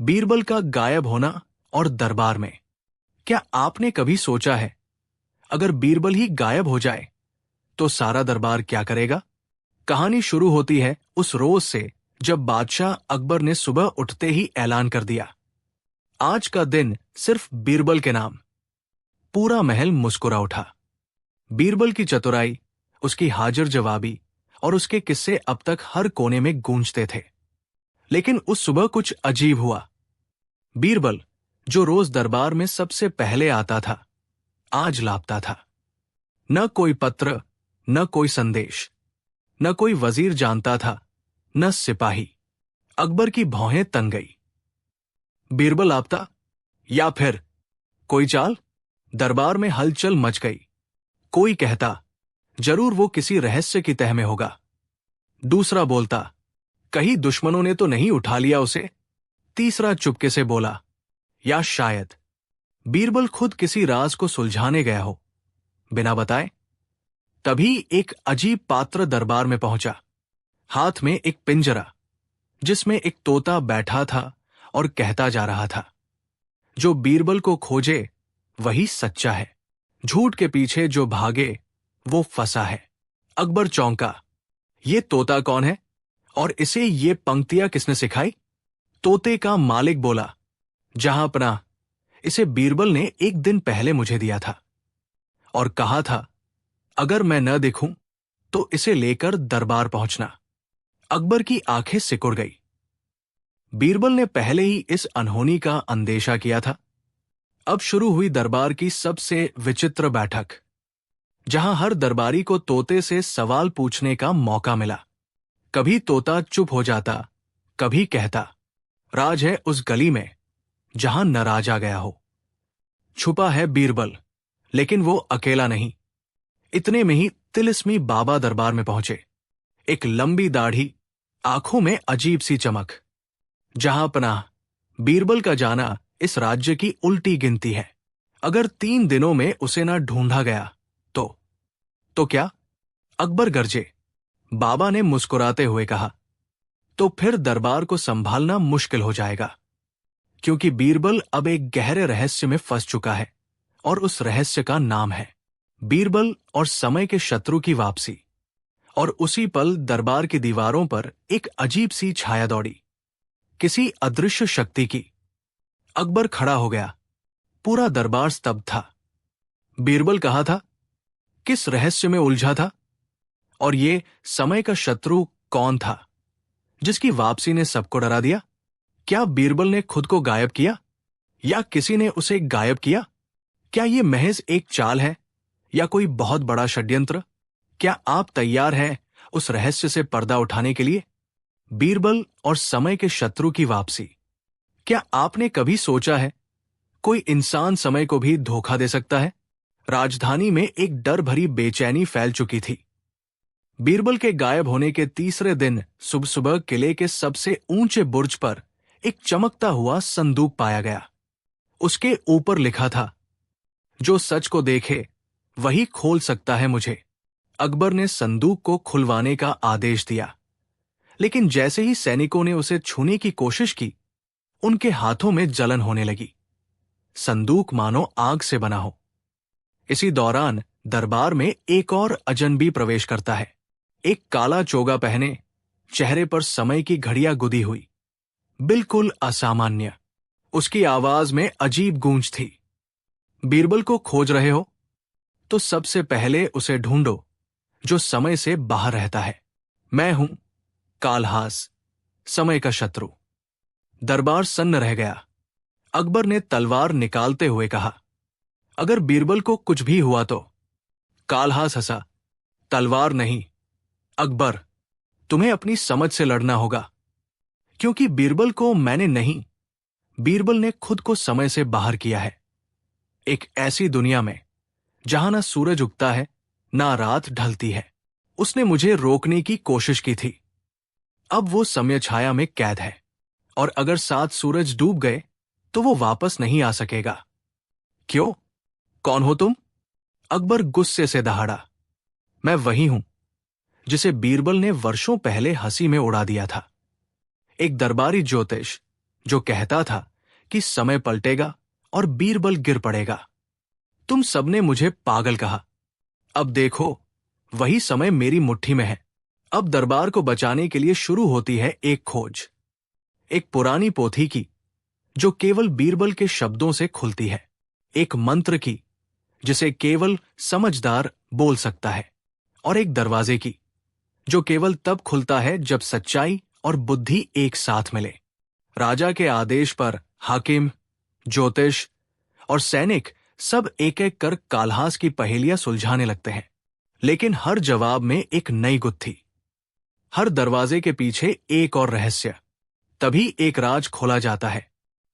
बीरबल का गायब होना और दरबार में। क्या आपने कभी सोचा है, अगर बीरबल ही गायब हो जाए तो सारा दरबार क्या करेगा? कहानी शुरू होती है उस रोज से जब बादशाह अकबर ने सुबह उठते ही ऐलान कर दिया, आज का दिन सिर्फ बीरबल के नाम। पूरा महल मुस्कुरा उठा। बीरबल की चतुराई, उसकी हाजिर जवाबी और उसके किस्से अब तक हर कोने में गूंजते थे। लेकिन उस सुबह कुछ अजीब हुआ। बीरबल, जो रोज दरबार में सबसे पहले आता था, आज लापता था। न कोई पत्र, न कोई संदेश, न कोई वजीर जानता था, न सिपाही। अकबर की भौहें तन गई। बीरबल लापता, या फिर कोई चाल? दरबार में हलचल मच गई। कोई कहता, जरूर वो किसी रहस्य की तह में होगा। दूसरा बोलता, कहीं दुश्मनों ने तो नहीं उठा लिया उसे। तीसरा चुपके से बोला, या शायद बीरबल खुद किसी राज को सुलझाने गया हो, बिना बताए। तभी एक अजीब पात्र दरबार में पहुंचा। हाथ में एक पिंजरा, जिसमें एक तोता बैठा था और कहता जा रहा था, जो बीरबल को खोजे वही सच्चा है, झूठ के पीछे जो भागे वो फंसा है। अकबर चौंका। ये तोता कौन है और इसे ये पंक्तियां किसने सिखाई? तोते का मालिक बोला, जहां अपना, इसे बीरबल ने एक दिन पहले मुझे दिया था और कहा था, अगर मैं न दिखूं तो इसे लेकर दरबार पहुंचना। अकबर की आंखें सिकुड़ गई। बीरबल ने पहले ही इस अनहोनी का अंदेशा किया था। अब शुरू हुई दरबार की सबसे विचित्र बैठक, जहां हर दरबारी को तोते से सवाल पूछने का मौका मिला। कभी तोता चुप हो जाता, कभी कहता, राज है उस गली में जहां न राजा गया हो। छुपा है बीरबल, लेकिन वो अकेला नहीं। इतने में ही तिलिस्मी बाबा दरबार में पहुंचे। एक लंबी दाढ़ी, आंखों में अजीब सी चमक। जहां पनाह, बीरबल का जाना इस राज्य की उल्टी गिनती है। अगर 3 दिनों में उसे ना ढूंढा गया तो क्या? अकबर गरजे। बाबा ने मुस्कुराते हुए कहा, तो फिर दरबार को संभालना मुश्किल हो जाएगा, क्योंकि बीरबल अब एक गहरे रहस्य में फंस चुका है और उस रहस्य का नाम है बीरबल और समय के शत्रु की वापसी। और उसी पल दरबार की दीवारों पर एक अजीब सी छाया दौड़ी, किसी अदृश्य शक्ति की। अकबर खड़ा हो गया। पूरा दरबार स्तब्ध था। बीरबल कहाँ था? किस रहस्य में उलझा था? और ये समय का शत्रु कौन था, जिसकी वापसी ने सबको डरा दिया? क्या बीरबल ने खुद को गायब किया, या किसी ने उसे गायब किया? क्या ये महज एक चाल है, या कोई बहुत बड़ा षड्यंत्र? क्या आप तैयार हैं उस रहस्य से पर्दा उठाने के लिए? बीरबल और समय के शत्रु की वापसी। क्या आपने कभी सोचा है, कोई इंसान समय को भी धोखा दे सकता है? राजधानी में एक डर भरी बेचैनी फैल चुकी थी। बीरबल के गायब होने के तीसरे दिन सुबह सुबह किले के सबसे ऊंचे बुर्ज पर एक चमकता हुआ संदूक पाया गया। उसके ऊपर लिखा था, जो सच को देखे वही खोल सकता है मुझे। अकबर ने संदूक को खुलवाने का आदेश दिया, लेकिन जैसे ही सैनिकों ने उसे छूने की कोशिश की, उनके हाथों में जलन होने लगी। संदूक मानो आग से बना हो। इसी दौरान दरबार में एक और अजनबी प्रवेश करता है। एक काला चोगा पहने, चेहरे पर समय की घड़ियां गुदी हुई, बिल्कुल असामान्य। उसकी आवाज में अजीब गूंज थी। बीरबल को खोज रहे हो तो सबसे पहले उसे ढूंढो जो समय से बाहर रहता है। मैं हूं कालहास, समय का शत्रु। दरबार सन्न रह गया। अकबर ने तलवार निकालते हुए कहा, अगर बीरबल को कुछ भी हुआ तो? कालहास हंसा, तलवार नहीं अकबर, तुम्हें अपनी समझ से लड़ना होगा, क्योंकि बीरबल को मैंने नहीं, बीरबल ने खुद को समय से बाहर किया है। एक ऐसी दुनिया में जहां ना सूरज उगता है, ना रात ढलती है। उसने मुझे रोकने की कोशिश की थी। अब वो समय छाया में कैद है, और अगर 7 सूरज डूब गए तो वो वापस नहीं आ सकेगा। क्यों? कौन हो तुम? अकबर गुस्से से दहाड़ा। मैं वही हूं जिसे बीरबल ने वर्षों पहले हंसी में उड़ा दिया था। एक दरबारी ज्योतिष, जो कहता था कि समय पलटेगा और बीरबल गिर पड़ेगा। तुम सबने मुझे पागल कहा। अब देखो, वही समय मेरी मुट्ठी में है। अब दरबार को बचाने के लिए शुरू होती है एक खोज, एक पुरानी पोथी की जो केवल बीरबल के शब्दों से खुलती है, एक मंत्र की जिसे केवल समझदार बोल सकता है, और एक दरवाजे की जो केवल तब खुलता है जब सच्चाई और बुद्धि एक साथ मिले। राजा के आदेश पर हाकिम, ज्योतिष और सैनिक सब एक एक कर काल्हास की पहेलियां सुलझाने लगते हैं, लेकिन हर जवाब में एक नई गुत्थी, हर दरवाजे के पीछे एक और रहस्य। तभी एक राज खोला जाता है।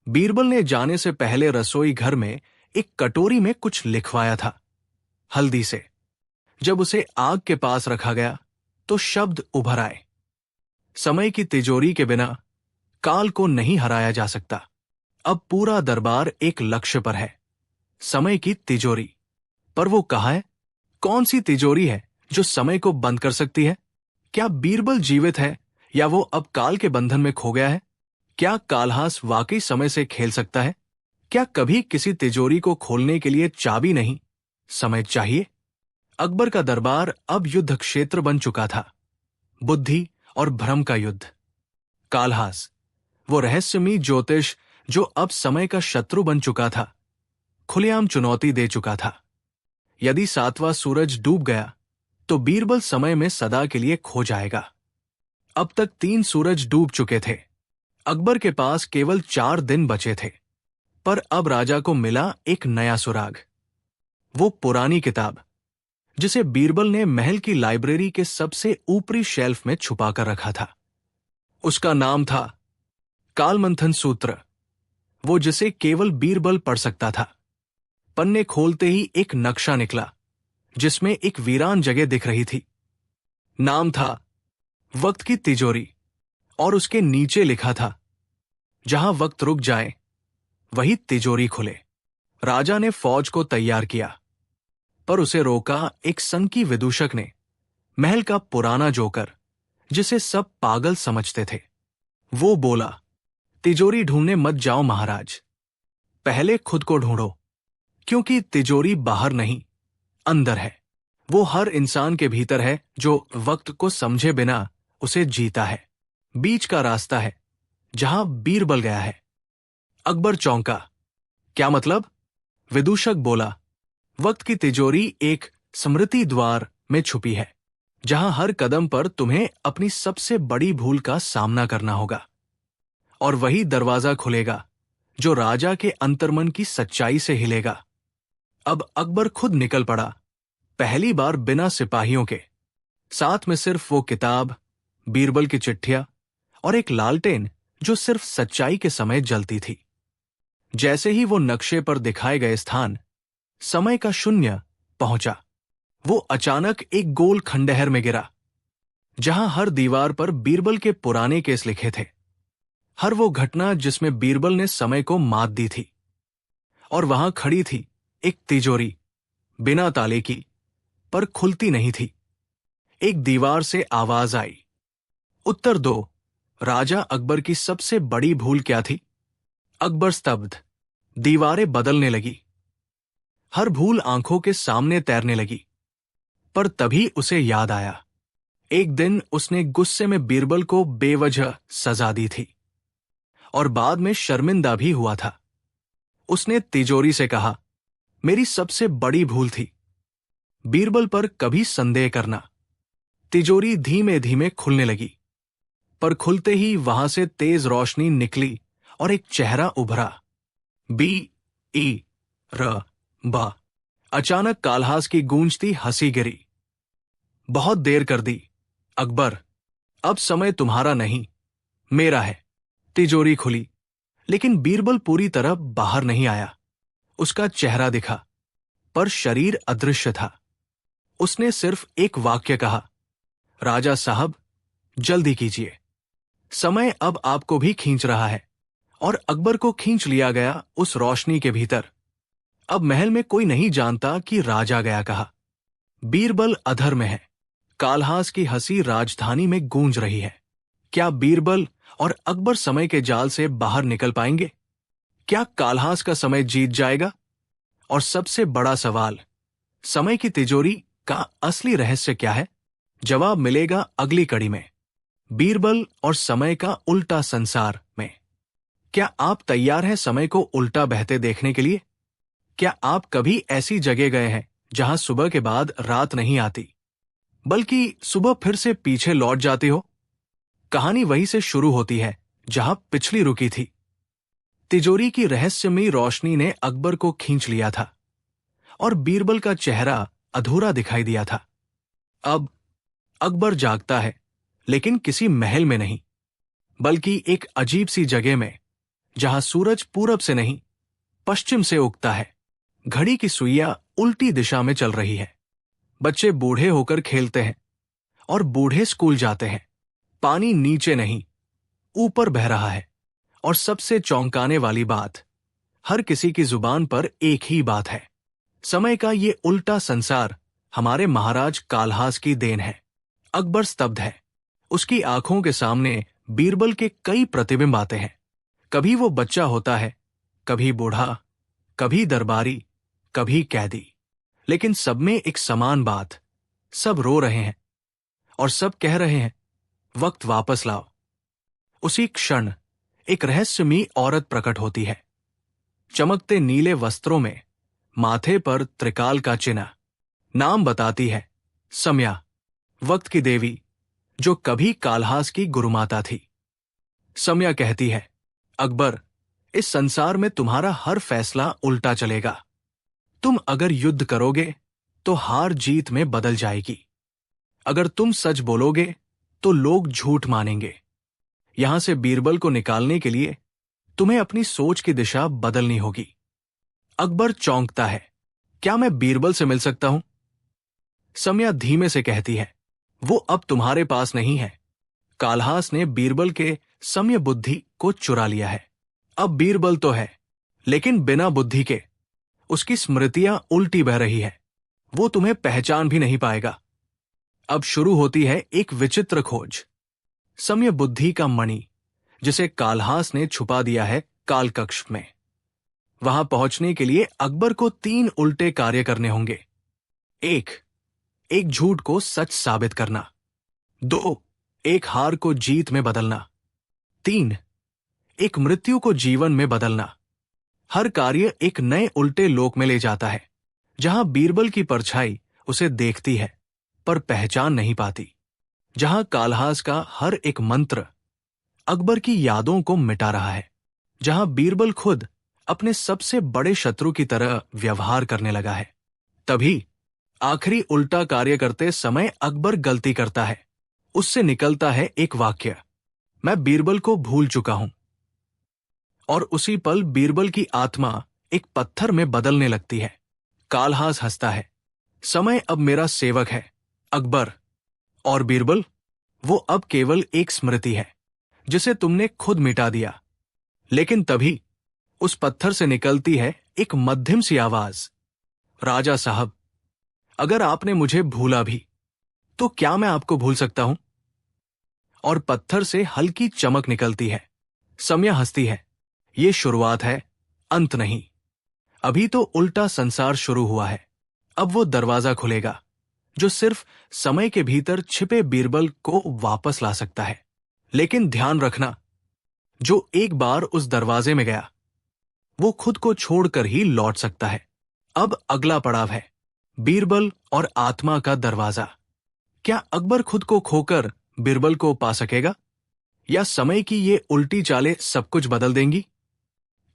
बीरबल ने जाने से पहले रसोई घर में एक कटोरी में कुछ लिखवाया था, हल्दी से। जब उसे आग के पास रखा गया तो शब्द उभर आए, समय की तिजोरी के बिना काल को नहीं हराया जा सकता। अब पूरा दरबार एक लक्ष्य पर है, समय की तिजोरी। पर वो कहाँ है? कौन सी तिजोरी है जो समय को बंद कर सकती है? क्या बीरबल जीवित है या वो अब काल के बंधन में खो गया है? क्या काल्हास वाकई समय से खेल सकता है? क्या कभी किसी तिजोरी को खोलने के लिए चाबी नहीं, समय चाहिए? अकबर का दरबार अब युद्ध क्षेत्र बन चुका था, बुद्धि और भ्रम का युद्ध। काल्हास, वो रहस्यमयी ज्योतिष जो अब समय का शत्रु बन चुका था, खुलेआम चुनौती दे चुका था। यदि 7वां सूरज डूब गया तो बीरबल समय में सदा के लिए खो जाएगा। अब तक 3 सूरज डूब चुके थे। अकबर के पास केवल 4 दिन बचे थे, पर अब राजा को मिला एक नया सुराग, वो पुरानी किताब जिसे बीरबल ने महल की लाइब्रेरी के सबसे ऊपरी शेल्फ में छुपा कर रखा था। उसका नाम था कालमंथन सूत्र, वो जिसे केवल बीरबल पढ़ सकता था। पन्ने खोलते ही एक नक्शा निकला जिसमें एक वीरान जगह दिख रही थी। नाम था वक्त की तिजोरी, और उसके नीचे लिखा था, जहां वक्त रुक जाए वही तिजोरी खुले। राजा ने फौज को तैयार किया, पर उसे रोका एक सनकी विदूषक ने, महल का पुराना जोकर जिसे सब पागल समझते थे। वो बोला, तिजोरी ढूंढने मत जाओ महाराज, पहले खुद को ढूंढो, क्योंकि तिजोरी बाहर नहीं, अंदर है। वो हर इंसान के भीतर है जो वक्त को समझे बिना उसे जीता है। बीच का रास्ता है जहां बीरबल गया है। अकबर चौंका। क्या मतलब? विदूषक बोला, वक्त की तिजोरी एक स्मृति द्वार में छुपी है, जहां हर कदम पर तुम्हें अपनी सबसे बड़ी भूल का सामना करना होगा, और वही दरवाजा खुलेगा जो राजा के अंतर्मन की सच्चाई से हिलेगा। अब अकबर खुद निकल पड़ा, पहली बार बिना सिपाहियों के, साथ में सिर्फ वो किताब, बीरबल की चिट्ठियां और एक लालटेन जो सिर्फ सच्चाई के समय जलती थी। जैसे ही वो नक्शे पर दिखाए गए स्थान, समय का शून्य पहुंचा, वो अचानक एक गोल खंडहर में गिरा, जहां हर दीवार पर बीरबल के पुराने केस लिखे थे, हर वो घटना जिसमें बीरबल ने समय को मात दी थी। और वहां खड़ी थी एक तिजोरी, बिना ताले की, पर खुलती नहीं थी। एक दीवार से आवाज आई, उत्तर दो, राजा अकबर की सबसे बड़ी भूल क्या थी? अकबर स्तब्ध। दीवारें बदलने लगी, हर भूल आंखों के सामने तैरने लगी। पर तभी उसे याद आया, एक दिन उसने गुस्से में बीरबल को बेवजह सजा दी थी, और बाद में शर्मिंदा भी हुआ था। उसने तिजोरी से कहा, मेरी सबसे बड़ी भूल थी बीरबल पर कभी संदेह करना। तिजोरी धीमे धीमे खुलने लगी, पर खुलते ही वहां से तेज रोशनी निकली और एक चेहरा उभरा, बी-ई-र-बा। अचानक काल्हास की गूंजती हंसी गिरी। बहुत देर कर दी अकबर, अब समय तुम्हारा नहीं, मेरा है। तिजोरी खुली, लेकिन बीरबल पूरी तरह बाहर नहीं आया। उसका चेहरा दिखा, पर शरीर अदृश्य था। उसने सिर्फ एक वाक्य कहा, राजा साहब, जल्दी कीजिए, समय अब आपको भी खींच रहा है। और अकबर को खींच लिया गया उस रोशनी के भीतर। अब महल में कोई नहीं जानता कि राजा गया कहा। बीरबल अधर में है। काल्हास की हंसी राजधानी में गूंज रही है। क्या बीरबल और अकबर समय के जाल से बाहर निकल पाएंगे? क्या काल्हास का समय जीत जाएगा? और सबसे बड़ा सवाल, समय की तिजोरी का असली रहस्य क्या है? जवाब मिलेगा अगली कड़ी में, बीरबल और समय का उल्टा संसार में। क्या आप तैयार हैं समय को उल्टा बहते देखने के लिए? क्या आप कभी ऐसी जगह गए हैं जहां सुबह के बाद रात नहीं आती, बल्कि सुबह फिर से पीछे लौट जाती हो? कहानी वहीं से शुरू होती है जहां पिछली रुकी थी। तिजोरी की रहस्यमयी रोशनी ने अकबर को खींच लिया था और बीरबल का चेहरा अधूरा दिखाई दिया था। अब अकबर जागता है, लेकिन किसी महल में नहीं, बल्कि एक अजीब सी जगह में, जहां सूरज पूरब से नहीं पश्चिम से उगता है। घड़ी की सुइयां उल्टी दिशा में चल रही है। बच्चे बूढ़े होकर खेलते हैं और बूढ़े स्कूल जाते हैं। पानी नीचे नहीं, ऊपर बह रहा है। और सबसे चौंकाने वाली बात, हर किसी की जुबान पर एक ही बात है, समय का ये उल्टा संसार हमारे महाराज काल्हास की देन है। अकबर स्तब्ध है। उसकी आंखों के सामने बीरबल के कई प्रतिबिंब आते हैं। कभी वो बच्चा होता है, कभी बूढ़ा, कभी दरबारी, कभी कैदी, लेकिन सब में एक समान बात, सब रो रहे हैं और सब कह रहे हैं, वक्त वापस लाओ। उसी क्षण एक रहस्यमयी औरत प्रकट होती है, चमकते नीले वस्त्रों में, माथे पर त्रिकाल का चिन्ह। नाम बताती है, सम्या, वक्त की देवी, जो कभी काल्हास की गुरुमाता थी। सम्या कहती है, अकबर, इस संसार में तुम्हारा हर फैसला उल्टा चलेगा। तुम अगर युद्ध करोगे तो हार जीत में बदल जाएगी। अगर तुम सच बोलोगे तो लोग झूठ मानेंगे। यहां से बीरबल को निकालने के लिए तुम्हें अपनी सोच की दिशा बदलनी होगी। अकबर चौंकता है, क्या मैं बीरबल से मिल सकता हूं? सम्या धीमे से कहती है, वो अब तुम्हारे पास नहीं है। काल्हास ने बीरबल के सम्य बुद्धि को चुरा लिया है। अब बीरबल तो है, लेकिन बिना बुद्धि के। उसकी स्मृतियां उल्टी बह रही है। वो तुम्हें पहचान भी नहीं पाएगा। अब शुरू होती है एक विचित्र खोज, सम्य बुद्धि का मणि, जिसे काल्हास ने छुपा दिया है कालकक्ष में। वहां पहुंचने के लिए अकबर को 3 उल्टे कार्य करने होंगे। 1, एक झूठ को सच साबित करना। 2, एक हार को जीत में बदलना। 3, एक मृत्यु को जीवन में बदलना। हर कार्य एक नए उल्टे लोक में ले जाता है, जहां बीरबल की परछाई उसे देखती है पर पहचान नहीं पाती, जहां काल्हास का हर एक मंत्र अकबर की यादों को मिटा रहा है, जहां बीरबल खुद अपने सबसे बड़े शत्रु की तरह व्यवहार करने लगा है। तभी आखिरी उल्टा कार्य करते समय अकबर गलती करता है। उससे निकलता है एक वाक्य, मैं बीरबल को भूल चुका हूं। और उसी पल बीरबल की आत्मा एक पत्थर में बदलने लगती है। काल्हास हंसता है, समय अब मेरा सेवक है अकबर। और बीरबल, वो अब केवल एक स्मृति है जिसे तुमने खुद मिटा दिया। लेकिन तभी उस पत्थर से निकलती है एक मध्यम सी आवाज, राजा साहब, अगर आपने मुझे भूला भी तो क्या मैं आपको भूल सकता हूं? और पत्थर से हल्की चमक निकलती है। सम्या हंसती है, ये शुरुआत है, अंत नहीं। अभी तो उल्टा संसार शुरू हुआ है। अब वो दरवाजा खुलेगा जो सिर्फ समय के भीतर छिपे बीरबल को वापस ला सकता है। लेकिन ध्यान रखना, जो एक बार उस दरवाजे में गया वो खुद को छोड़कर ही लौट सकता है। अब अगला पड़ाव है बीरबल और आत्मा का दरवाजा। क्या अकबर खुद को खोकर बीरबल को पा सकेगा, या समय की ये उल्टी चालें सब कुछ बदल देंगी?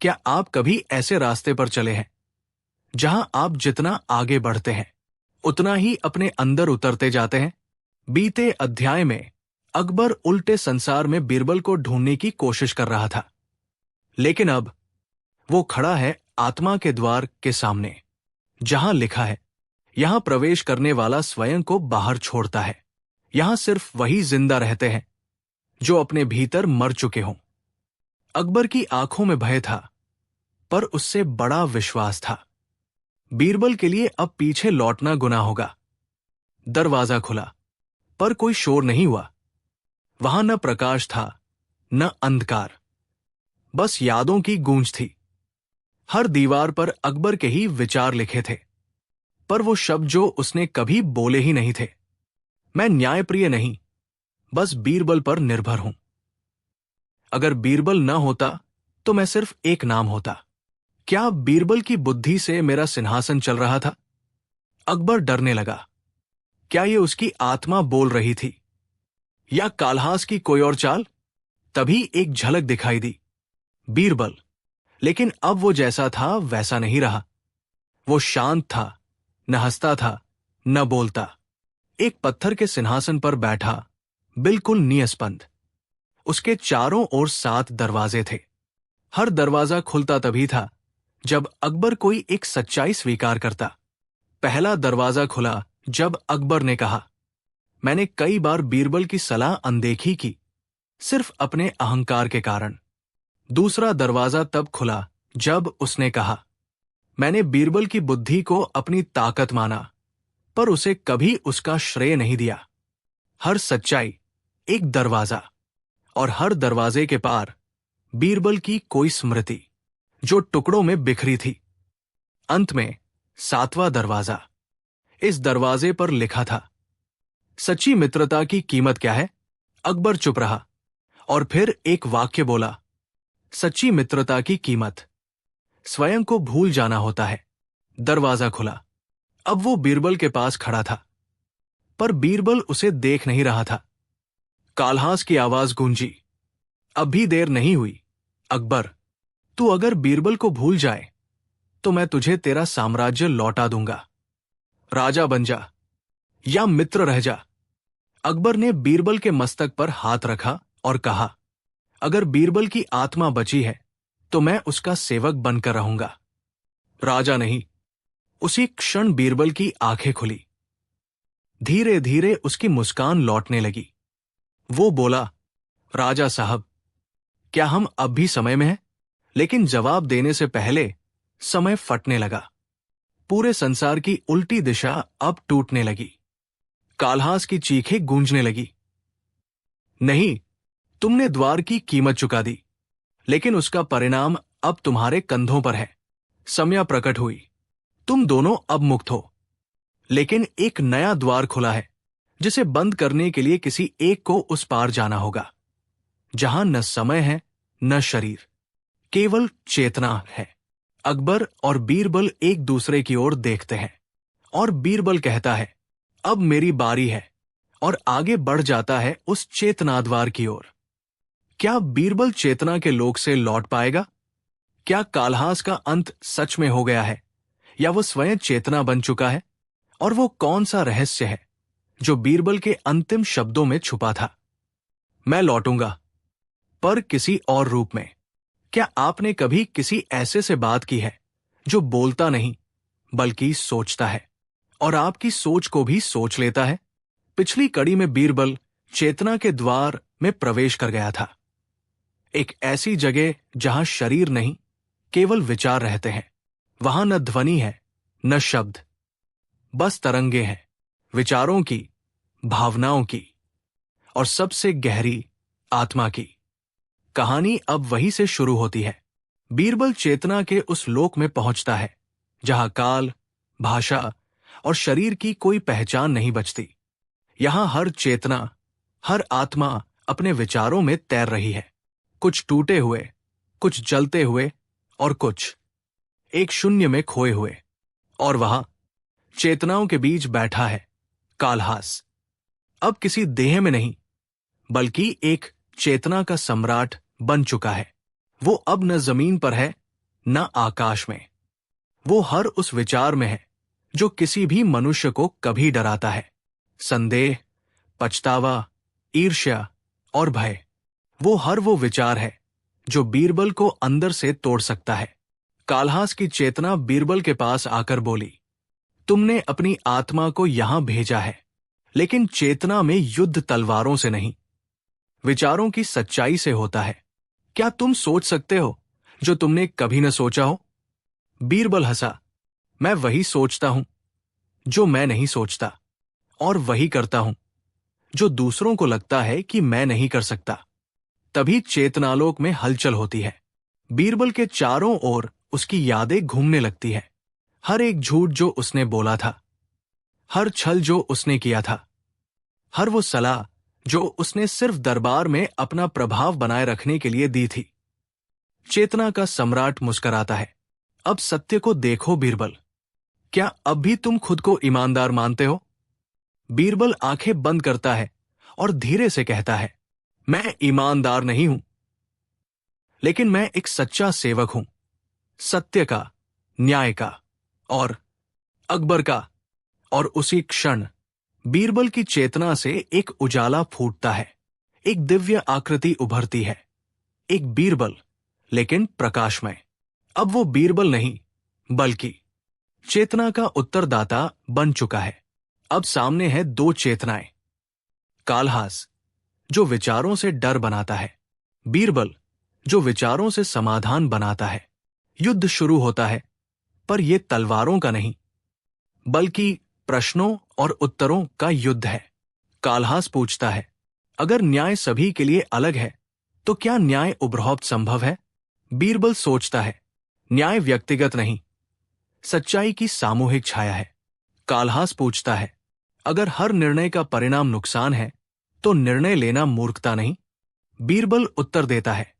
क्या आप कभी ऐसे रास्ते पर चले हैं जहां आप जितना आगे बढ़ते हैं उतना ही अपने अंदर उतरते जाते हैं? बीते अध्याय में अकबर उल्टे संसार में बीरबल को ढूंढने की कोशिश कर रहा था, लेकिन अब वो खड़ा है आत्मा के द्वार के सामने, जहां लिखा है, यहां प्रवेश करने वाला स्वयं को बाहर छोड़ता है। यहां सिर्फ वही जिंदा रहते हैं जो अपने भीतर मर चुके हों। अकबर की आंखों में भय था, पर उससे बड़ा विश्वास था। बीरबल के लिए अब पीछे लौटना गुनाह होगा। दरवाजा खुला, पर कोई शोर नहीं हुआ। वहां न प्रकाश था, न अंधकार, बस यादों की गूंज थी। हर दीवार पर अकबर के ही विचार लिखे थे, पर वो शब्द जो उसने कभी बोले ही नहीं थे। मैं न्यायप्रिय नहीं, बस बीरबल पर निर्भर हूं। अगर बीरबल न होता तो मैं सिर्फ एक नाम होता। क्या बीरबल की बुद्धि से मेरा सिंहासन चल रहा था? अकबर डरने लगा। क्या ये उसकी आत्मा बोल रही थी, या काल्हास की कोई और चाल? तभी एक झलक दिखाई दी, बीरबल। लेकिन अब वो जैसा था वैसा नहीं रहा। वो शांत था, न हंसता था, न बोलता। एक पत्थर के सिंहासन पर बैठा, बिल्कुल निस्पंद। उसके चारों ओर 7 दरवाजे थे। हर दरवाजा खुलता तभी था जब अकबर कोई एक सच्चाई स्वीकार करता। पहला दरवाजा खुला जब अकबर ने कहा, मैंने कई बार बीरबल की सलाह अनदेखी की, सिर्फ अपने अहंकार के कारण। दूसरा दरवाजा तब खुला जब उसने कहा, मैंने बीरबल की बुद्धि को अपनी ताकत माना, पर उसे कभी उसका श्रेय नहीं दिया। हर सच्चाई एक दरवाजा, और हर दरवाजे के पार बीरबल की कोई स्मृति जो टुकड़ों में बिखरी थी। अंत में 7वां दरवाजा। इस दरवाजे पर लिखा था, सच्ची मित्रता की कीमत क्या है? अकबर चुप रहा और फिर एक वाक्य बोला, सच्ची मित्रता की कीमत स्वयं को भूल जाना होता है। दरवाजा खुला। अब वो बीरबल के पास खड़ा था, पर बीरबल उसे देख नहीं रहा था। काल्हास की आवाज गूंजी, अब भी देर नहीं हुई। अकबर, तू अगर बीरबल को भूल जाए तो मैं तुझे तेरा साम्राज्य लौटा दूंगा। राजा बन जा या मित्र रह जा। अकबर ने बीरबल के मस्तक पर हाथ रखा और कहा, अगर बीरबल की आत्मा बची है तो मैं उसका सेवक बनकर रहूंगा, राजा नहीं। उसी क्षण बीरबल की आंखें खुली। धीरे धीरे उसकी मुस्कान लौटने लगी। वो बोला, राजा साहब, क्या हम अब भी समय में हैं? लेकिन जवाब देने से पहले समय फटने लगा। पूरे संसार की उल्टी दिशा अब टूटने लगी। काल्हास की चीखें गूंजने लगी, नहीं, तुमने द्वार की कीमत चुका दी, लेकिन उसका परिणाम अब तुम्हारे कंधों पर है। समया प्रकट हुई, तुम दोनों अब मुक्त हो, लेकिन एक नया द्वार खुला है जिसे बंद करने के लिए किसी एक को उस पार जाना होगा, जहां न समय है न शरीर, केवल चेतना है। अकबर और बीरबल एक दूसरे की ओर देखते हैं, और बीरबल कहता है, अब मेरी बारी है, और आगे बढ़ जाता है उस चेतनाद्वार की ओर। क्या बीरबल चेतना के लोक से लौट पाएगा? क्या काल्हास का अंत सच में हो गया है, या वो स्वयं चेतना बन चुका है? और वो कौन सा रहस्य है जो बीरबल के अंतिम शब्दों में छुपा था? मैं लौटूंगा, पर किसी और रूप में। क्या आपने कभी किसी ऐसे से बात की है जो बोलता नहीं बल्कि सोचता है, और आपकी सोच को भी सोच लेता है? पिछली कड़ी में बीरबल चेतना के द्वार में प्रवेश कर गया था, एक ऐसी जगह जहां शरीर नहीं, केवल विचार रहते हैं। वहां न ध्वनि है न शब्द, बस तरंगे हैं, विचारों की, भावनाओं की, और सबसे गहरी आत्मा की। कहानी अब वहीं से शुरू होती है। बीरबल चेतना के उस लोक में पहुंचता है जहां काल, भाषा और शरीर की कोई पहचान नहीं बचती। यहां हर चेतना, हर आत्मा अपने विचारों में तैर रही है, कुछ टूटे हुए, कुछ जलते हुए, और कुछ एक शून्य में खोए हुए। और वहां चेतनाओं के बीच बैठा है काल्हास, अब किसी देह में नहीं, बल्कि एक चेतना का सम्राट बन चुका है। वो अब न जमीन पर है न आकाश में, वो हर उस विचार में है जो किसी भी मनुष्य को कभी डराता है। संदेह, पछतावा, ईर्ष्या और भय, वो विचार है जो बीरबल को अंदर से तोड़ सकता है। काल्हास की चेतना बीरबल के पास आकर बोली, तुमने अपनी आत्मा को यहां भेजा है, लेकिन चेतना में युद्ध तलवारों से नहीं, विचारों की सच्चाई से होता है। क्या तुम सोच सकते हो जो तुमने कभी न सोचा हो? बीरबल हंसा, मैं वही सोचता हूं जो मैं नहीं सोचता, और वही करता हूं जो दूसरों को लगता है कि मैं नहीं कर सकता। तभी चेतनालोक में हलचल होती है। बीरबल के चारों ओर उसकी यादें घूमने लगती है। हर एक झूठ जो उसने बोला था, हर छल जो उसने किया था, हर वो सलाह जो उसने सिर्फ दरबार में अपना प्रभाव बनाए रखने के लिए दी थी। चेतना का सम्राट मुस्कुराता है। अब सत्य को देखो बीरबल, क्या अब भी तुम खुद को ईमानदार मानते हो? बीरबल आंखें बंद करता है और धीरे से कहता है, मैं ईमानदार नहीं हूं, लेकिन मैं एक सच्चा सेवक हूं, सत्य का, न्याय का और अकबर का। और उसी क्षण बीरबल की चेतना से एक उजाला फूटता है। एक दिव्य आकृति उभरती है। एक बीरबल, लेकिन प्रकाशमय। अब वो बीरबल नहीं, बल्कि चेतना का उत्तरदाता बन चुका है। अब सामने है दो चेतनाएं। कालहास, जो विचारों से डर बनाता है, बीरबल, जो विचारों से समाधान बनाता है। युद्ध शुरू होता है, पर यह तलवारों का नहीं, बल्कि प्रश्नों और उत्तरों का युद्ध है। कालहास पूछता है, अगर न्याय सभी के लिए अलग है, तो क्या न्याय उपरोक्त संभव है? बीरबल सोचता है, न्याय व्यक्तिगत नहीं, सच्चाई की सामूहिक छाया है। कालहास पूछता है, अगर हर निर्णय का परिणाम नुकसान है, तो निर्णय लेना मूर्खता नहीं? बीरबल उत्तर देता है,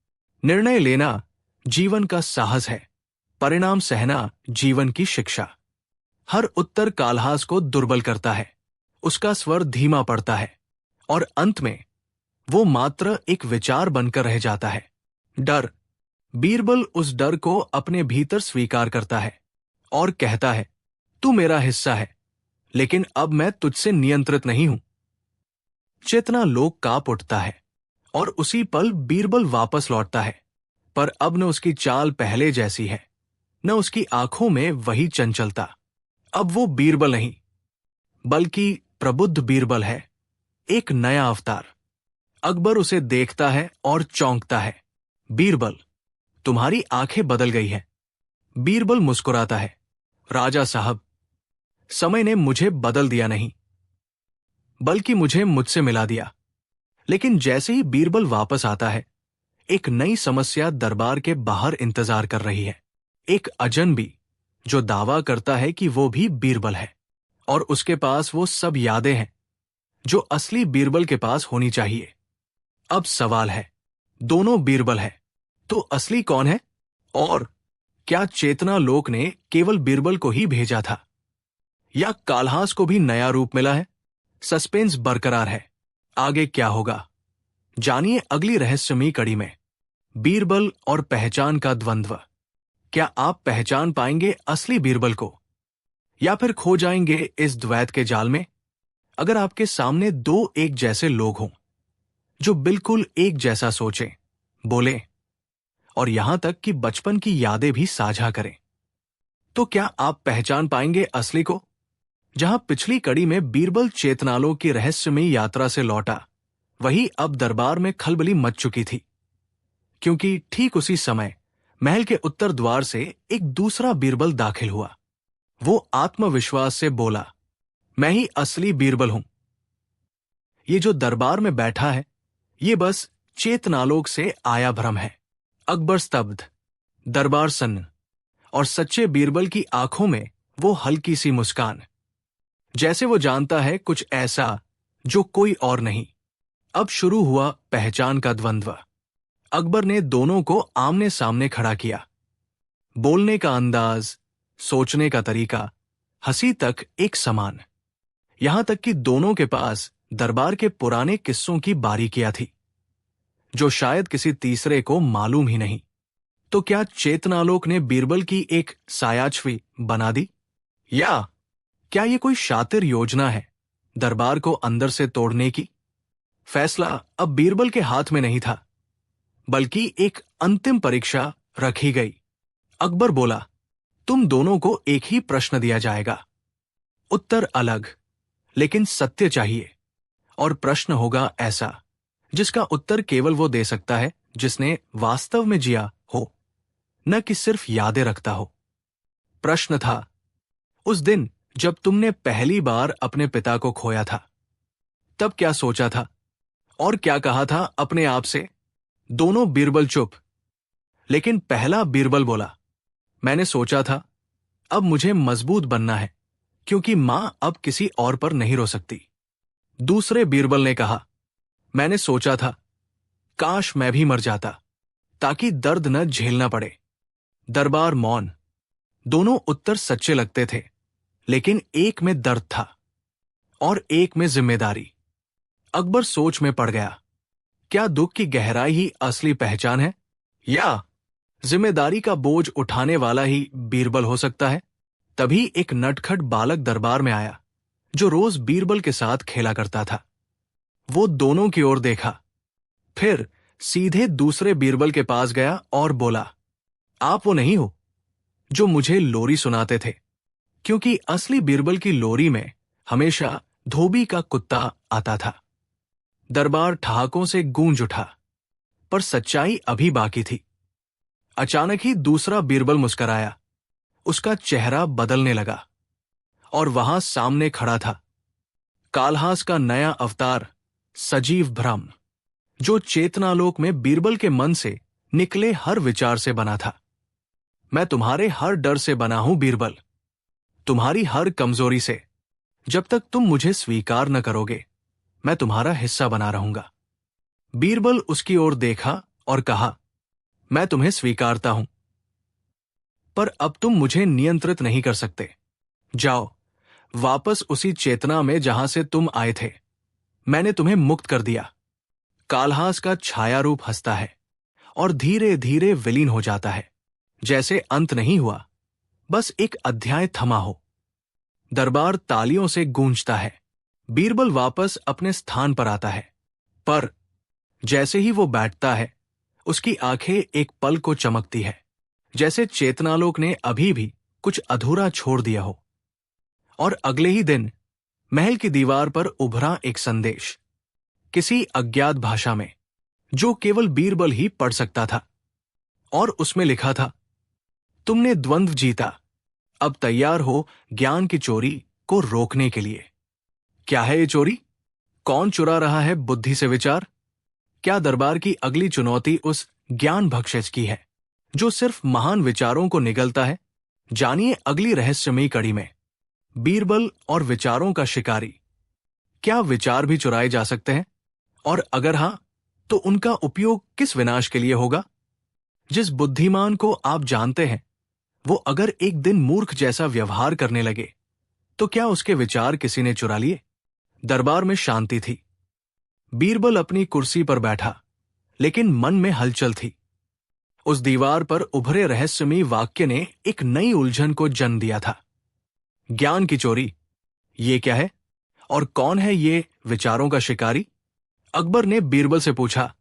निर्णय लेना जीवन का साहस है, परिणाम सहना जीवन की शिक्षा। हर उत्तर कालहास को दुर्बल करता है। उसका स्वर धीमा पड़ता है और अंत में वो मात्र एक विचार बनकर रह जाता है, डर। बीरबल उस डर को अपने भीतर स्वीकार करता है और कहता है, तू मेरा हिस्सा है, लेकिन अब मैं तुझसे नियंत्रित नहीं हूं। चेतना लोक कांप उठता है और उसी पल बीरबल वापस लौटता है, पर अब न उसकी चाल पहले जैसी है, न उसकी आंखों में वही चंचलता। अब वो बीरबल नहीं, बल्कि प्रबुद्ध बीरबल है, एक नया अवतार। अकबर उसे देखता है और चौंकता है। बीरबल, तुम्हारी आंखें बदल गई हैं। बीरबल मुस्कुराता है, राजा साहब, समय ने मुझे बदल दिया नहीं, बल्कि मुझे मुझसे मिला दिया। लेकिन जैसे ही बीरबल वापस आता है, एक नई समस्या दरबार के बाहर इंतजार कर रही है। एक अजनबी जो दावा करता है कि वो भी बीरबल है और उसके पास वो सब यादें हैं जो असली बीरबल के पास होनी चाहिए। अब सवाल है, दोनों बीरबल है, तो असली कौन है? और क्या चेतना लोक ने केवल बीरबल को ही भेजा था, या कालहास को भी नया रूप मिला है? सस्पेंस बरकरार है। आगे क्या होगा, जानिए अगली रहस्यमयी कड़ी में। बीरबल और पहचान का द्वंद्व। क्या आप पहचान पाएंगे असली बीरबल को, या फिर खो जाएंगे इस द्वैत के जाल में? अगर आपके सामने दो एक जैसे लोग हों, जो बिल्कुल एक जैसा सोचें, बोलें और यहां तक कि बचपन की यादें भी साझा करें, तो क्या आप पहचान पाएंगे असली को? जहां पिछली कड़ी में बीरबल चेतनालोक की रहस्यमयी यात्रा से लौटा, वही अब दरबार में खलबली मच चुकी थी, क्योंकि ठीक उसी समय महल के उत्तर द्वार से एक दूसरा बीरबल दाखिल हुआ। वो आत्मविश्वास से बोला, मैं ही असली बीरबल हूं। ये जो दरबार में बैठा है, ये बस चेतनालोक से आया भ्रम है। अकबर स्तब्ध, दरबार सन्न, और सच्चे बीरबल की आंखों में वो हल्की सी मुस्कान, जैसे वो जानता है कुछ ऐसा जो कोई और नहीं। अब शुरू हुआ पहचान का द्वंद्व। अकबर ने दोनों को आमने सामने खड़ा किया। बोलने का अंदाज, सोचने का तरीका, हंसी तक एक समान। यहां तक कि दोनों के पास दरबार के पुराने किस्सों की बारीकियां थी, जो शायद किसी तीसरे को मालूम ही नहीं। तो क्या चेतनालोक ने बीरबल की एक सायाछवी बना दी, या क्या ये कोई शातिर योजना है दरबार को अंदर से तोड़ने की? फैसला अब बीरबल के हाथ में नहीं था, बल्कि एक अंतिम परीक्षा रखी गई। अकबर बोला, तुम दोनों को एक ही प्रश्न दिया जाएगा, उत्तर अलग, लेकिन सत्य चाहिए। और प्रश्न होगा ऐसा जिसका उत्तर केवल वो दे सकता है जिसने वास्तव में जिया हो, न कि सिर्फ यादें रखता हो। प्रश्न था, उस दिन जब तुमने पहली बार अपने पिता को खोया था, तब क्या सोचा था और क्या कहा था अपने आप से? दोनों बीरबल चुप। लेकिन पहला बीरबल बोला, मैंने सोचा था अब मुझे मजबूत बनना है, क्योंकि मां अब किसी और पर नहीं रो सकती। दूसरे बीरबल ने कहा, मैंने सोचा था काश मैं भी मर जाता, ताकि दर्द न झेलना पड़े। दरबार मौन। दोनों उत्तर सच्चे लगते थे, लेकिन एक में दर्द था और एक में जिम्मेदारी। अकबर सोच में पड़ गया, क्या दुख की गहराई ही असली पहचान है, या जिम्मेदारी का बोझ उठाने वाला ही बीरबल हो सकता है? तभी एक नटखट बालक दरबार में आया, जो रोज बीरबल के साथ खेला करता था। वो दोनों की ओर देखा, फिर सीधे दूसरे बीरबल के पास गया और बोला, आप वो नहीं हो जो मुझे लोरी सुनाते थे? क्योंकि असली बीरबल की लोरी में हमेशा धोबी का कुत्ता आता था। दरबार ठहाकों से गूंज उठा, पर सच्चाई अभी बाकी थी। अचानक ही दूसरा बीरबल मुस्कराया। उसका चेहरा बदलने लगा और वहां सामने खड़ा था कालहास का नया अवतार, सजीव भ्रम, जो चेतनालोक में बीरबल के मन से निकले हर विचार से बना था। मैं तुम्हारे हर डर से बना हूं बीरबल, तुम्हारी हर कमजोरी से। जब तक तुम मुझे स्वीकार न करोगे, मैं तुम्हारा हिस्सा बना रहूंगा। बीरबल उसकी ओर देखा और कहा, मैं तुम्हें स्वीकारता हूं, पर अब तुम मुझे नियंत्रित नहीं कर सकते। जाओ वापस उसी चेतना में जहां से तुम आए थे। मैंने तुम्हें मुक्त कर दिया। कालहास का छाया रूप हंसता है और धीरे धीरे विलीन हो जाता है, जैसे अंत नहीं हुआ, बस एक अध्याय थमा हो। दरबार तालियों से गूंजता है। बीरबल वापस अपने स्थान पर आता है, पर जैसे ही वो बैठता है, उसकी आंखें एक पल को चमकती है, जैसे चेतनालोक ने अभी भी कुछ अधूरा छोड़ दिया हो। और अगले ही दिन महल की दीवार पर उभरा एक संदेश, किसी अज्ञात भाषा में, जो केवल बीरबल ही पढ़ सकता था। और उसमें लिखा था, तुमने द्वंद्व जीता, अब तैयार हो ज्ञान की चोरी को रोकने के लिए। क्या है ये चोरी? कौन चुरा रहा है बुद्धि से विचार? क्या दरबार की अगली चुनौती उस ज्ञान भक्षज की है, जो सिर्फ महान विचारों को निगलता है? जानिए अगली रहस्यमयी कड़ी में, बीरबल और विचारों का शिकारी। क्या विचार भी चुराए जा सकते हैं? और अगर हां, तो उनका उपयोग किस विनाश के लिए होगा? जिस बुद्धिमान को आप जानते हैं, वो अगर एक दिन मूर्ख जैसा व्यवहार करने लगे, तो क्या उसके विचार किसी ने चुरा लिए? दरबार में शांति थी। बीरबल अपनी कुर्सी पर बैठा, लेकिन मन में हलचल थी। उस दीवार पर उभरे रहस्यमयी वाक्य ने एक नई उलझन को जन्म दिया था। ज्ञान की चोरी, ये क्या है? और कौन है ये विचारों का शिकारी? अकबर ने बीरबल से पूछा,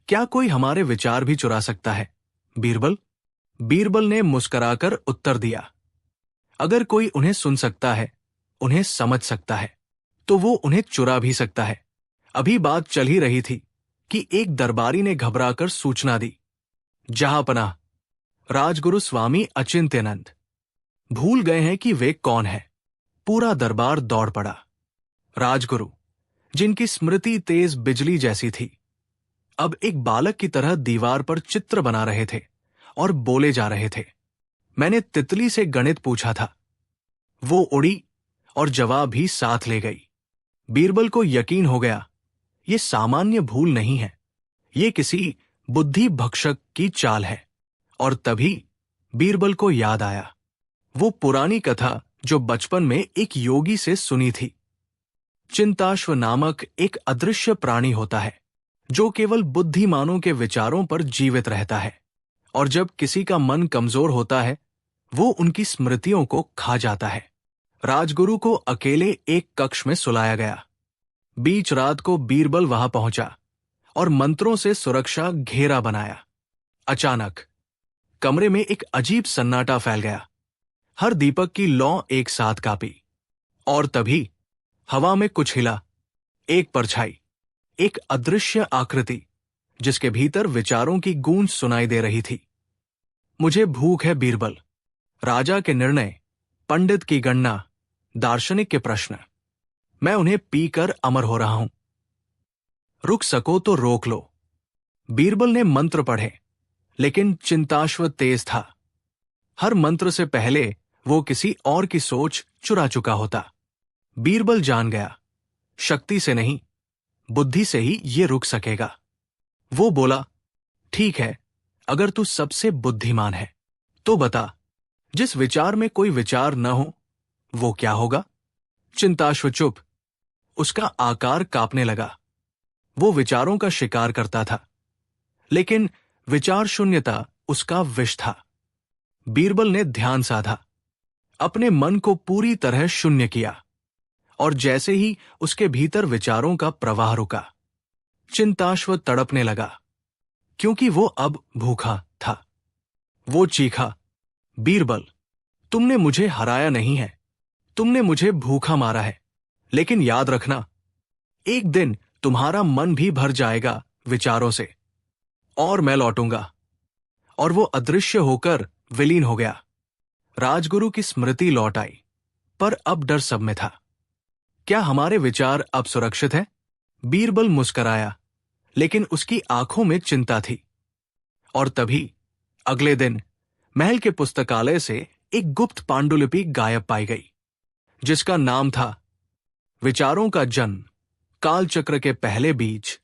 क्या कोई हमारे विचार भी चुरा सकता है बीरबल? बीरबल ने मुस्कुराकर उत्तर दिया, अगर कोई उन्हें सुन सकता है, उन्हें समझ सकता है, तो वो उन्हें चुरा भी सकता है। अभी बात चल ही रही थी कि एक दरबारी ने घबराकर सूचना दी, जहांपनाह राजगुरु स्वामी अचिंत्यानंद। भूल गए हैं कि वे कौन है? पूरा दरबार दौड़ पड़ा। राजगुरु, जिनकी स्मृति तेज बिजली जैसी थी, अब एक बालक की तरह दीवार पर चित्र बना रहे थे और बोले जा रहे थे। मैंने तितली से गणित पूछा था, वो उड़ी और जवाब भी साथ ले गई। बीरबल को यकीन हो गया, ये सामान्य भूल नहीं है, ये किसी बुद्धि भक्षक की चाल है। और तभी बीरबल को याद आया, वो पुरानी कथा जो बचपन में एक योगी से सुनी थी। चिंताश्व नामक एक अदृश्य प्राणी होता है, जो केवल बुद्धिमानों के विचारों पर जीवित रहता है, और जब किसी का मन कमजोर होता है, वो उनकी स्मृतियों को खा जाता है। राजगुरु को अकेले एक कक्ष में सुलाया गया। बीच रात को बीरबल वहां पहुंचा और मंत्रों से सुरक्षा घेरा बनाया। अचानक कमरे में एक अजीब सन्नाटा फैल गया। हर दीपक की लौ एक साथ कांपी, और तभी हवा में कुछ हिला। एक परछाई, एक अदृश्य आकृति, जिसके भीतर विचारों की गूंज सुनाई दे रही थी। मुझे भूख है बीरबल, राजा के निर्णय, पंडित की गणना, दार्शनिक के प्रश्न, मैं उन्हें पीकर अमर हो रहा हूं। रुक सको तो रोक लो। बीरबल ने मंत्र पढ़े, लेकिन चिंताश्व तेज था। हर मंत्र से पहले वो किसी और की सोच चुरा चुका होता। बीरबल जान गया, शक्ति से नहीं, बुद्धि से ही ये रुक सकेगा। वो बोला, ठीक है, अगर तू सबसे बुद्धिमान है तो बता, जिस विचार में कोई विचार न हो वो क्या होगा? चिंताश्व चुप। उसका आकार कांपने लगा। वो विचारों का शिकार करता था, लेकिन विचार शून्यता उसका विष था। बीरबल ने ध्यान साधा, अपने मन को पूरी तरह शून्य किया, और जैसे ही उसके भीतर विचारों का प्रवाह रुका, चिंताश्व तड़पने लगा, क्योंकि वो अब भूखा था। वो चीखा, बीरबल, तुमने मुझे हराया नहीं है, तुमने मुझे भूखा मारा है। लेकिन याद रखना, एक दिन तुम्हारा मन भी भर जाएगा विचारों से, और मैं लौटूंगा। और वो अदृश्य होकर विलीन हो गया। राजगुरु की स्मृति लौट आई, पर अब डर सब में था। क्या हमारे विचार अब सुरक्षित हैं? बीरबल मुस्कराया, लेकिन उसकी आंखों में चिंता थी। और तभी अगले दिन महल के पुस्तकालय से एक गुप्त पांडुलिपि गायब पाई गई, जिसका नाम था विचारों का जन्म, कालचक्र के पहले बीज।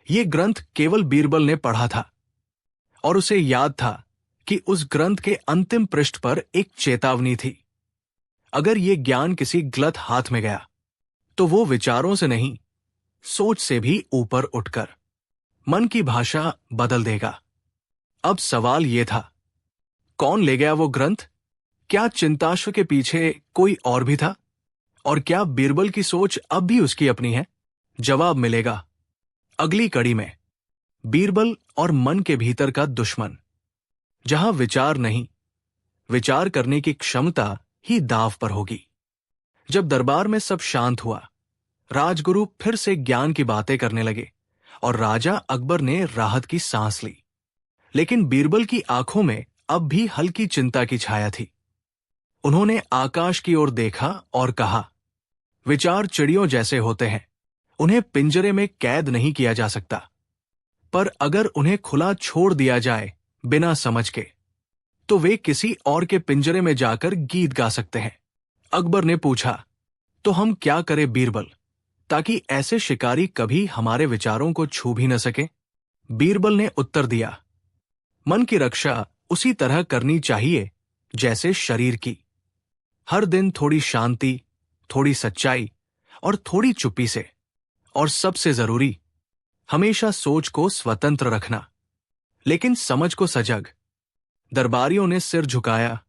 ये ग्रंथ केवल बीरबल ने पढ़ा था, और उसे याद था कि उस ग्रंथ के अंतिम पृष्ठ पर एक चेतावनी थी। अगर ये ज्ञान किसी गलत हाथ में गया तो वो विचारों से नहीं, सोच से भी ऊपर उठकर मन की भाषा बदल देगा। अब सवाल ये था, कौन ले गया वो ग्रंथ? क्या चिंताश्व के पीछे कोई और भी था? और क्या बीरबल की सोच अब भी उसकी अपनी है? जवाब मिलेगा अगली कड़ी में। बीरबल और मन के भीतर का दुश्मन। जहां विचार नहीं, विचार करने की क्षमता ही दांव पर होगी। जब दरबार में सब शांत हुआ, राजगुरु फिर से ज्ञान की बातें करने लगे, और राजा अकबर ने राहत की सांस ली। लेकिन बीरबल की आंखों में अब भी हल्की चिंता की छाया थी। उन्होंने आकाश की ओर देखा और कहा, विचार चिड़ियों जैसे होते हैं, उन्हें पिंजरे में कैद नहीं किया जा सकता, पर अगर उन्हें खुला छोड़ दिया जाए बिना समझ के, तो वे किसी और के पिंजरे में जाकर गीत गा सकते हैं। अकबर ने पूछा, तो हम क्या करें बीरबल, ताकि ऐसे शिकारी कभी हमारे विचारों को छू भी न सके? बीरबल ने उत्तर दिया, मन की रक्षा उसी तरह करनी चाहिए जैसे शरीर की। हर दिन थोड़ी शांति, थोड़ी सच्चाई और थोड़ी चुप्पी से, और सबसे जरूरी, हमेशा सोच को स्वतंत्र रखना, लेकिन समझ को सजग। दरबारियों ने सिर झुकाया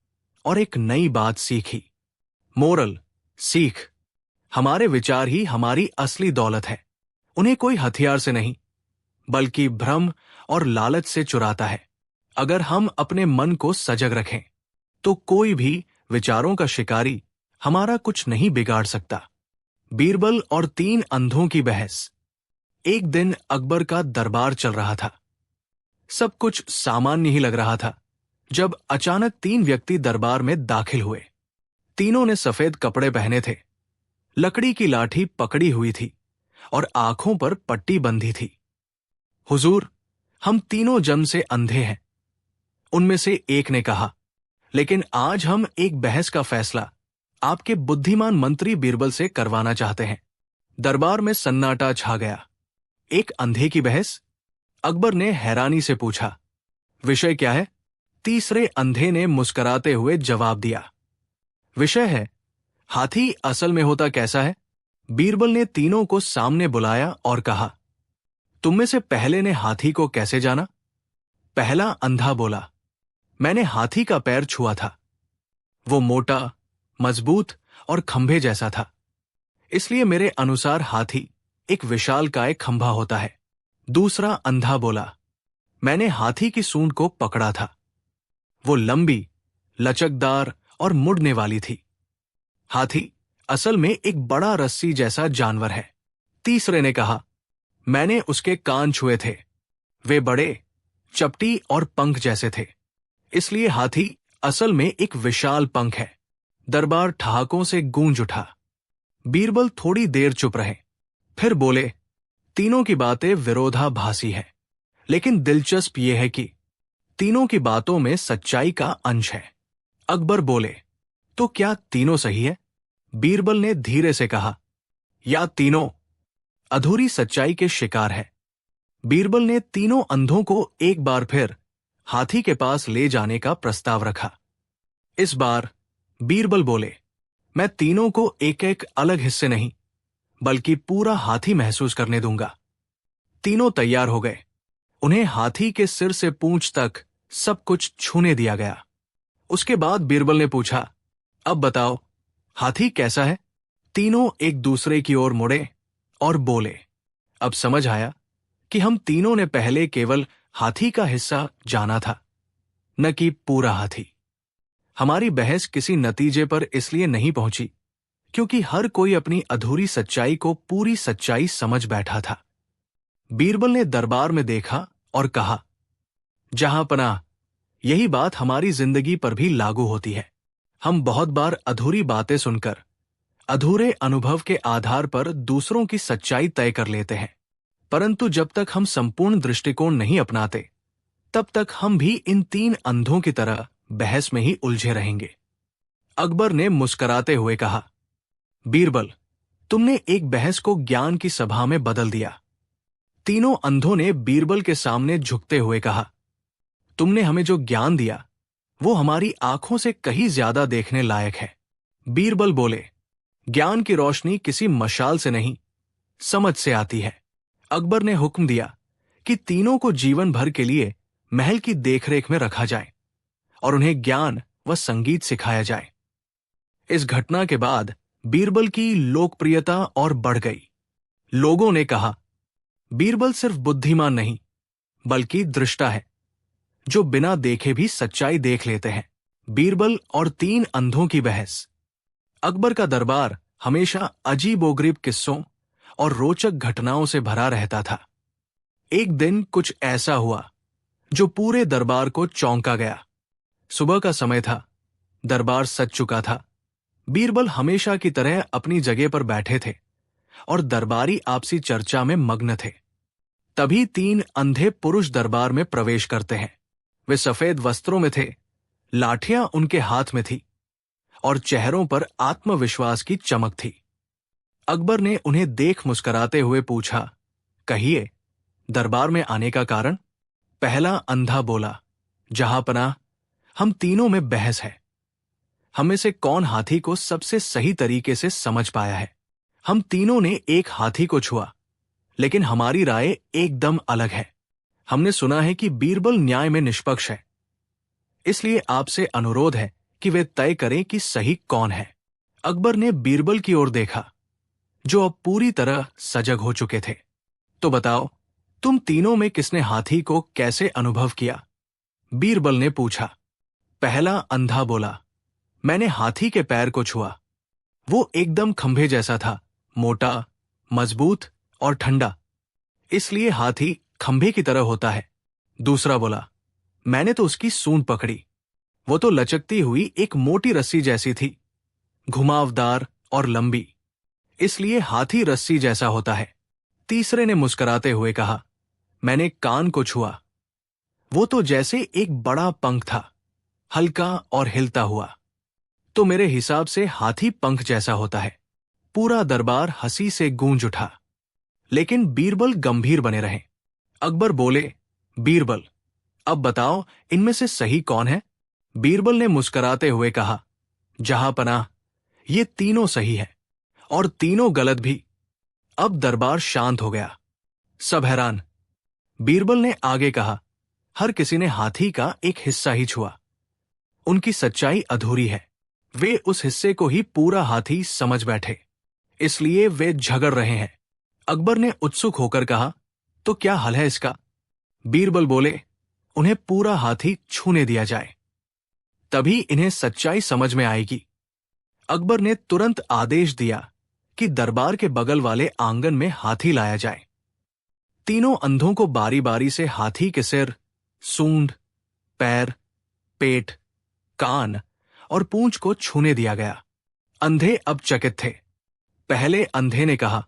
और एक नई बात सीखी। मोरल, सीख, हमारे विचार ही हमारी असली दौलत है। उन्हें कोई हथियार से नहीं, बल्कि भ्रम और लालच से चुराता है। अगर हम अपने मन को सजग रखें, तो कोई भी विचारों का शिकारी हमारा कुछ नहीं बिगाड़ सकता। बीरबल और 3 अंधों की बहस। एक दिन अकबर का दरबार चल रहा था। सब कुछ सामान्य ही लग रहा था, जब अचानक 3 व्यक्ति दरबार में दाखिल हुए। तीनों ने सफेद कपड़े पहने थे, लकड़ी की लाठी पकड़ी हुई थी और आंखों पर पट्टी बंधी थी। हुजूर, हम तीनों जन्म से अंधे हैं, उनमें से एक ने कहा, लेकिन आज हम एक बहस का फैसला आपके बुद्धिमान मंत्री बीरबल से करवाना चाहते हैं। दरबार में सन्नाटा छा गया। एक अंधे की बहस? अकबर ने हैरानी से पूछा, विषय क्या है? तीसरे अंधे ने मुस्कुराते हुए जवाब दिया, विषय है, हाथी असल में होता कैसा है? बीरबल ने तीनों को सामने बुलाया और कहा, तुम में से पहले ने हाथी को कैसे जाना? पहला अंधा बोला, मैंने हाथी का पैर छुआ था। वो मोटा, मजबूत और खंभे जैसा था, इसलिए मेरे अनुसार हाथी एक विशालकाय खंभा होता है। दूसरा अंधा बोला, मैंने हाथी की सूंड को पकड़ा था। वो लंबी, लचकदार और मुड़ने वाली थी। हाथी असल में एक बड़ा रस्सी जैसा जानवर है। तीसरे ने कहा, मैंने उसके कान छुए थे, वे बड़े, चपटी और पंख जैसे थे, इसलिए हाथी असल में एक विशाल पंख है। दरबार ठहाकों से गूंज उठा। बीरबल थोड़ी देर चुप रहे, फिर बोले, तीनों की बातें विरोधाभासी है, लेकिन दिलचस्प यह है कि तीनों की बातों में सच्चाई का अंश है। अकबर बोले, तो क्या तीनों सही है? बीरबल ने धीरे से कहा, या तीनों अधूरी सच्चाई के शिकार है। बीरबल ने तीनों अंधों को एक बार फिर हाथी के पास ले जाने का प्रस्ताव रखा। इस बार बीरबल बोले, मैं तीनों को एक एक अलग हिस्से नहीं, बल्कि पूरा हाथी महसूस करने दूंगा। तीनों तैयार हो गए। उन्हें हाथी के सिर से पूंछ तक सब कुछ छूने दिया गया। उसके बाद बीरबल ने पूछा, अब बताओ, हाथी कैसा है? तीनों एक दूसरे की ओर मुड़े और बोले, अब समझ आया कि हम तीनों ने पहले केवल हाथी का हिस्सा जाना था, न कि पूरा हाथी। हमारी बहस किसी नतीजे पर इसलिए नहीं पहुंची क्योंकि हर कोई अपनी अधूरी सच्चाई को पूरी सच्चाई समझ बैठा था। बीरबल ने दरबार में देखा और कहा, जहां पनाह, यही बात हमारी जिंदगी पर भी लागू होती है। हम बहुत बार अधूरी बातें सुनकर अधूरे अनुभव के आधार पर दूसरों की सच्चाई तय कर लेते हैं, परंतु जब तक हम संपूर्ण दृष्टिकोण नहीं अपनाते, तब तक हम भी इन तीन अंधों की तरह बहस में ही उलझे रहेंगे। अकबर ने मुस्कुराते हुए कहा, बीरबल, तुमने एक बहस को ज्ञान की सभा में बदल दिया। तीनों अंधों ने बीरबल के सामने झुकते हुए कहा, तुमने हमें जो ज्ञान दिया वो हमारी आंखों से कहीं ज्यादा देखने लायक है। बीरबल बोले, ज्ञान की रोशनी किसी मशाल से नहीं, समझ से आती है। अकबर ने हुक्म दिया कि तीनों को जीवन भर के लिए महल की देखरेख में रखा जाए और उन्हें ज्ञान व संगीत सिखाया जाए। इस घटना के बाद बीरबल की लोकप्रियता और बढ़ गई। लोगों ने कहा, बीरबल सिर्फ बुद्धिमान नहीं, बल्कि दृष्टा है, जो बिना देखे भी सच्चाई देख लेते हैं। बीरबल और तीन अंधों की बहस। अकबर का दरबार हमेशा अजीबोगरीब किस्सों और रोचक घटनाओं से भरा रहता था। एक दिन कुछ ऐसा हुआ जो पूरे दरबार को चौंका गया। सुबह का समय था, दरबार सज चुका था। बीरबल हमेशा की तरह अपनी जगह पर बैठे थे और दरबारी आपसी चर्चा में मग्न थे। तभी तीन अंधे पुरुष दरबार में प्रवेश करते हैं। वे सफेद वस्त्रों में थे, लाठियां उनके हाथ में थी और चेहरों पर आत्मविश्वास की चमक थी। अकबर ने उन्हें देख मुस्कुराते हुए पूछा, कहिए, दरबार में आने का कारण? पहला अंधा बोला, जहांपनाह, हम तीनों में बहस है। हम में से कौन हाथी को सबसे सही तरीके से समझ पाया है? हम तीनों ने एक हाथी को छुआ, लेकिन हमारी राय एकदम अलग है। हमने सुना है कि बीरबल न्याय में निष्पक्ष है, इसलिए आपसे अनुरोध है कि वे तय करें कि सही कौन है। अकबर ने बीरबल की ओर देखा, जो अब पूरी तरह सजग हो चुके थे। तो बताओ, तुम तीनों में किसने हाथी को कैसे अनुभव किया? बीरबल ने पूछा। पहला अंधा बोला, मैंने हाथी के पैर को छुआ। वो एकदम खंभे जैसा था, मोटा, मजबूत और ठंडा, इसलिए हाथी खंभे की तरह होता है। दूसरा बोला, मैंने तो उसकी सूंड पकड़ी। वो तो लचकती हुई एक मोटी रस्सी जैसी थी, घुमावदार और लंबी, इसलिए हाथी रस्सी जैसा होता है। तीसरे ने मुस्कुराते हुए कहा, मैंने कान को छुआ। वो तो जैसे एक बड़ा पंख था, हल्का और हिलता हुआ। तो मेरे हिसाब से हाथी पंख जैसा होता है। पूरा दरबार हंसी से गूंज उठा, लेकिन बीरबल गंभीर बने रहे। अकबर बोले, बीरबल, अब बताओ, इनमें से सही कौन है? बीरबल ने मुस्कुराते हुए कहा, जहांपनाह, ये तीनों सही है और तीनों गलत भी। अब दरबार शांत हो गया, सब हैरान। बीरबल ने आगे कहा, हर किसी ने हाथी का एक हिस्सा ही छुआ। उनकी सच्चाई अधूरी है। वे उस हिस्से को ही पूरा हाथी समझ बैठे, इसलिए वे झगड़ रहे हैं। अकबर ने उत्सुक होकर कहा, तो क्या हल है इसका? बीरबल बोले, उन्हें पूरा हाथी छूने दिया जाए, तभी इन्हें सच्चाई समझ में आएगी। अकबर ने तुरंत आदेश दिया कि दरबार के बगल वाले आंगन में हाथी लाया जाए। तीनों अंधों को बारी बारी से हाथी के सिर, सूंड, पैर, पेट, कान और पूंछ को छूने दिया गया। अंधे अब चकित थे। पहले अंधे ने कहा,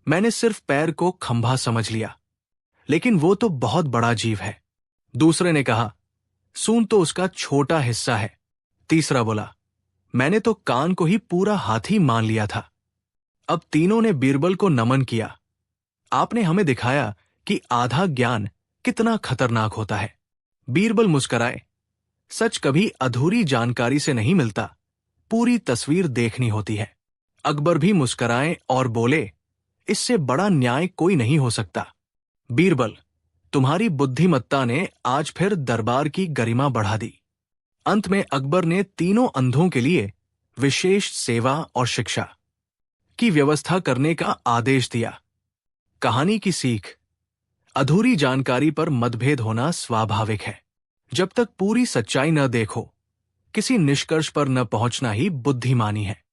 मैंने सिर्फ पैर को खंभा समझ लिया, लेकिन वो तो बहुत बड़ा जीव है। दूसरे ने कहा, सूंड तो उसका छोटा हिस्सा है। तीसरा बोला, मैंने तो कान को ही पूरा हाथी मान लिया था। अब तीनों ने बीरबल को नमन किया। आपने हमें दिखाया कि आधा ज्ञान कितना खतरनाक होता है। बीरबल मुस्कराए। सच कभी अधूरी जानकारी से नहीं मिलता, पूरी तस्वीर देखनी होती है। अकबर भी मुस्कराए और बोले, इससे बड़ा न्याय कोई नहीं हो सकता। बीरबल, तुम्हारी बुद्धिमत्ता ने आज फिर दरबार की गरिमा बढ़ा दी। अंत में अकबर ने तीनों अंधों के लिए विशेष सेवा और शिक्षा की व्यवस्था करने का आदेश दिया। कहानी की सीख, अधूरी जानकारी पर मतभेद होना स्वाभाविक है। जब तक पूरी सच्चाई न देखो, किसी निष्कर्ष पर न पहुंचना ही बुद्धिमानी है।